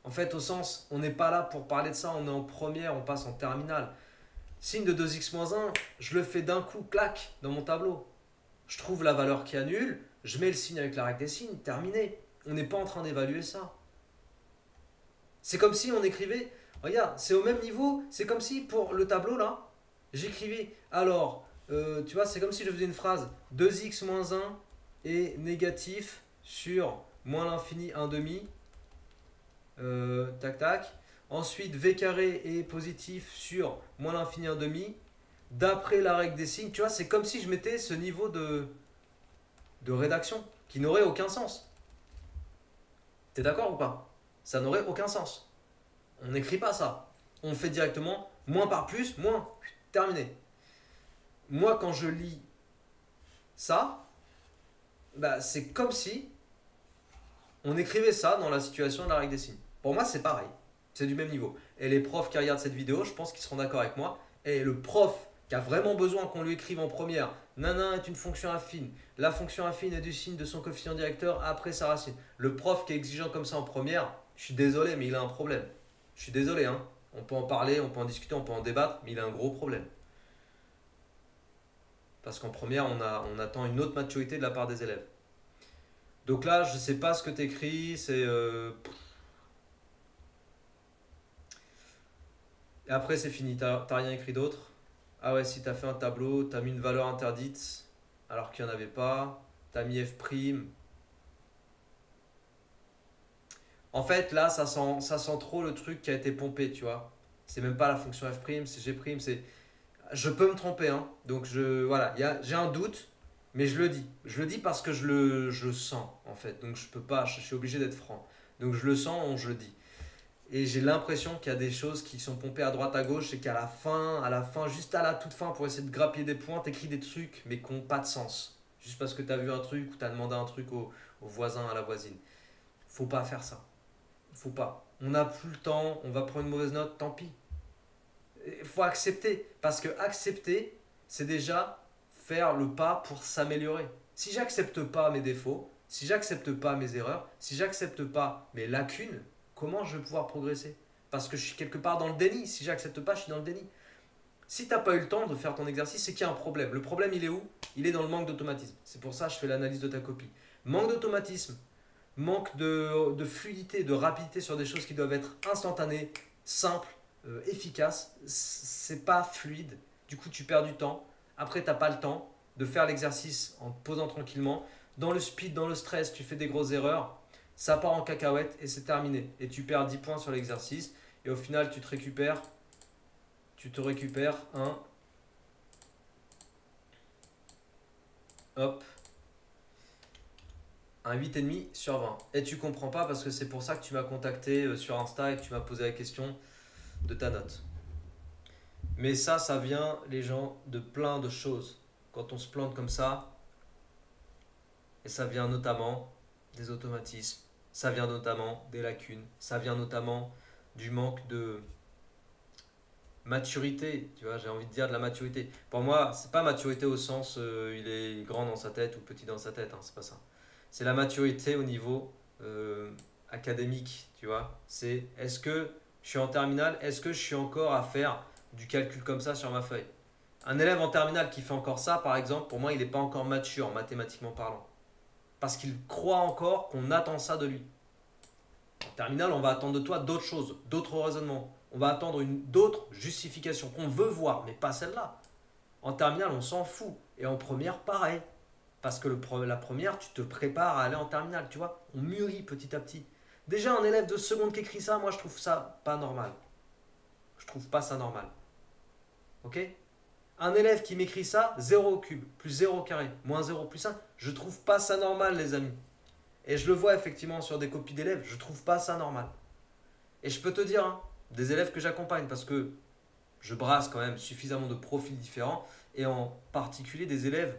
En fait, au sens, on n'est pas là pour parler de ça, on est en première, on passe en terminale. Signe de 2x-1, je le fais d'un coup, clac, dans mon tableau. Je trouve la valeur qui annule, je mets le signe avec la règle des signes, terminé. On n'est pas en train d'évaluer ça. C'est comme si on écrivait, regarde, c'est au même niveau, c'est comme si pour le tableau là, j'écrivais, alors, tu vois, c'est comme si je faisais une phrase, 2x-1 est négatif sur moins l'infini 1 demi, tac tac. Ensuite, V carré est positif sur moins l'infini 1 demi. D'après la règle des signes, tu vois, c'est comme si je mettais ce niveau de rédaction qui n'aurait aucun sens. T'es d'accord ou pas? Ça n'aurait aucun sens. On n'écrit pas ça. On fait directement moins par plus, moins. Terminé. Moi, quand je lis ça, bah, c'est comme si on écrivait ça dans la situation de la règle des signes. Pour moi, c'est pareil. C'est du même niveau. Et les profs qui regardent cette vidéo, je pense qu'ils seront d'accord avec moi. Et le prof qui a vraiment besoin qu'on lui écrive en première, nanan est une fonction affine. La fonction affine est du signe de son coefficient directeur après sa racine. Le prof qui est exigeant comme ça en première, je suis désolé, mais il a un problème. Je suis désolé, hein. On peut en parler, on peut en discuter, on peut en débattre, mais il a un gros problème. Parce qu'en première, on attend une autre maturité de la part des élèves. Donc là, je ne sais pas ce que tu écris, c'est... Et après, c'est fini, t'as rien écrit d'autre. Ah ouais, si t'as fait un tableau, t'as mis une valeur interdite alors qu'il n'y en avait pas, t'as mis F'. En fait, là, ça sent trop le truc qui a été pompé, tu vois. C'est même pas la fonction F', c'est G', c'est... Je peux me tromper, hein. Donc, voilà, j'ai un doute, mais je le dis. Je le dis parce que je le sens, en fait. Donc, je peux pas, je suis obligé d'être franc. Donc, je le sens, je le dis. Et j'ai l'impression qu'il y a des choses qui sont pompées à droite, à gauche, et qu'à la fin, juste à la toute fin, pour essayer de grappiller des points, t'écris des trucs, mais qui n'ont pas de sens. Juste parce que t'as vu un truc ou t'as demandé un truc au voisin, à la voisine. Faut pas faire ça. Faut pas. On n'a plus le temps, on va prendre une mauvaise note, tant pis. Il faut accepter. Parce que accepter, c'est déjà faire le pas pour s'améliorer. Si j'accepte pas mes défauts, si j'accepte pas mes erreurs, si j'accepte pas mes lacunes, comment je vais pouvoir progresser? Parce que je suis quelque part dans le déni. Si j'accepte pas, je suis dans le déni. Si tu n'as pas eu le temps de faire ton exercice, c'est qu'il y a un problème. Le problème, il est où? Il est dans le manque d'automatisme. C'est pour ça que je fais l'analyse de ta copie. Manque d'automatisme, manque de fluidité, de rapidité sur des choses qui doivent être instantanées, simples, efficaces. C'est pas fluide. Du coup, tu perds du temps. Après, tu n'as pas le temps de faire l'exercice en te posant tranquillement. Dans le speed, dans le stress, tu fais des grosses erreurs. Ça part en cacahuète et c'est terminé. Et tu perds 10 points sur l'exercice. Et au final, tu te récupères un 8,5 sur 20. Et tu comprends pas parce que c'est pour ça que tu m'as contacté sur Insta et que tu m'as posé la question de ta note. Mais ça vient, les gens, de plein de choses. Quand on se plante comme ça, et ça vient notamment des automatismes, ça vient notamment des lacunes, ça vient notamment du manque de maturité, tu vois, j'ai envie de dire de la maturité. Pour moi, c'est pas maturité au sens il est grand dans sa tête ou petit dans sa tête, hein, c'est pas ça. C'est la maturité au niveau académique, tu vois. C'est est-ce que je suis en terminale, est-ce que je suis encore à faire du calcul comme ça sur ma feuille? Un élève en terminale qui fait encore ça, par exemple, pour moi, il n'est pas encore mature mathématiquement parlant. Parce qu'il croit encore qu'on attend ça de lui. En terminale, on va attendre de toi d'autres choses, d'autres raisonnements. On va attendre d'autres justifications qu'on veut voir, mais pas celle-là. En terminale, on s'en fout. Et en première, pareil. Parce que la première, tu te prépares à aller en terminale, tu vois. On mûrit petit à petit. Déjà, un élève de seconde qui écrit ça, moi, je trouve ça pas normal. Je trouve pas ça normal. Ok? Un élève qui m'écrit ça, 0 au cube, plus 0 au carré, moins 0 plus 1, je trouve pas ça normal, les amis. Et je le vois effectivement sur des copies d'élèves, je trouve pas ça normal. Et je peux te dire, hein, des élèves que j'accompagne, parce que je brasse quand même suffisamment de profils différents, et en particulier des élèves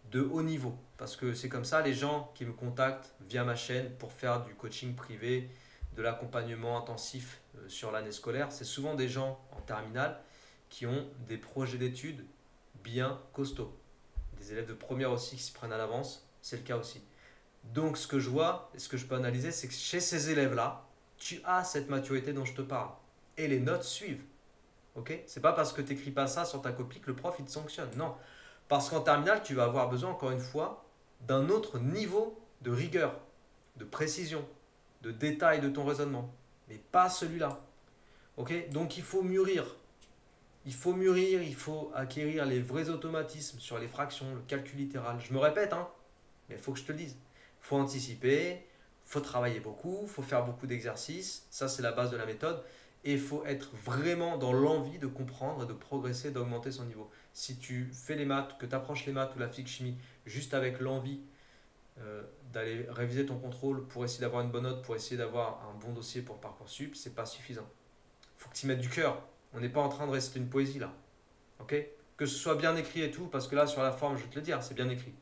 de haut niveau. Parce que c'est comme ça, les gens qui me contactent via ma chaîne pour faire du coaching privé, de l'accompagnement intensif sur l'année scolaire, c'est souvent des gens en terminale qui ont des projets d'études bien costauds. Des élèves de première aussi qui s'y prennent à l'avance, c'est le cas aussi. Donc ce que je vois et ce que je peux analyser, c'est que chez ces élèves-là, tu as cette maturité dont je te parle. Et les notes suivent. Ok? C'est pas parce que tu n'écris pas ça sur ta copie que le prof il te sanctionne. Non. Parce qu'en terminale, tu vas avoir besoin, encore une fois, d'un autre niveau de rigueur, de précision, de détail de ton raisonnement. Mais pas celui-là. Ok? Donc il faut mûrir. Il faut mûrir, il faut acquérir les vrais automatismes sur les fractions, le calcul littéral. Je me répète, hein, mais il faut que je te le dise. Il faut anticiper, il faut travailler beaucoup, il faut faire beaucoup d'exercices. Ça, c'est la base de la méthode. Et il faut être vraiment dans l'envie de comprendre, de progresser, d'augmenter son niveau. Si tu fais les maths, que tu approches les maths ou la physique-chimie juste avec l'envie d'aller réviser ton contrôle pour essayer d'avoir une bonne note, pour essayer d'avoir un bon dossier pour Parcoursup, c'est pas suffisant. Il faut que tu y mettes du cœur. On n'est pas en train de réciter une poésie là. Ok? Que ce soit bien écrit et tout, parce que là sur la forme, je vais te le dire, c'est bien écrit.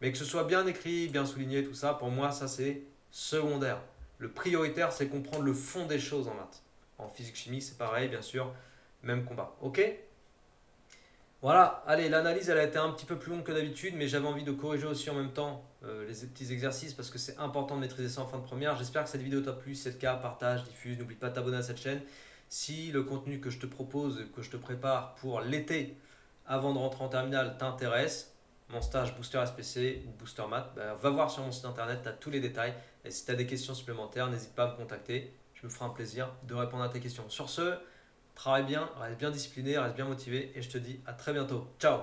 Mais que ce soit bien écrit, bien souligné, tout ça, pour moi, ça c'est secondaire. Le prioritaire, c'est comprendre le fond des choses en maths. En physique-chimie, c'est pareil, bien sûr, même combat. Ok? Voilà, allez, l'analyse, elle a été un petit peu plus longue que d'habitude, mais j'avais envie de corriger aussi en même temps les petits exercices parce que c'est important de maîtriser ça en fin de première. J'espère que cette vidéo t'a plu. Si c'est le cas, partage, diffuse, n'oublie pas de t'abonner à cette chaîne. Si le contenu que je te propose, que je te prépare pour l'été avant de rentrer en terminale t'intéresse, mon stage Booster SPC ou Booster Math, bah, va voir sur mon site internet, tu as tous les détails. Et si tu as des questions supplémentaires, n'hésite pas à me contacter. Je me ferai un plaisir de répondre à tes questions. Sur ce, travaille bien, reste bien discipliné, reste bien motivé et je te dis à très bientôt. Ciao!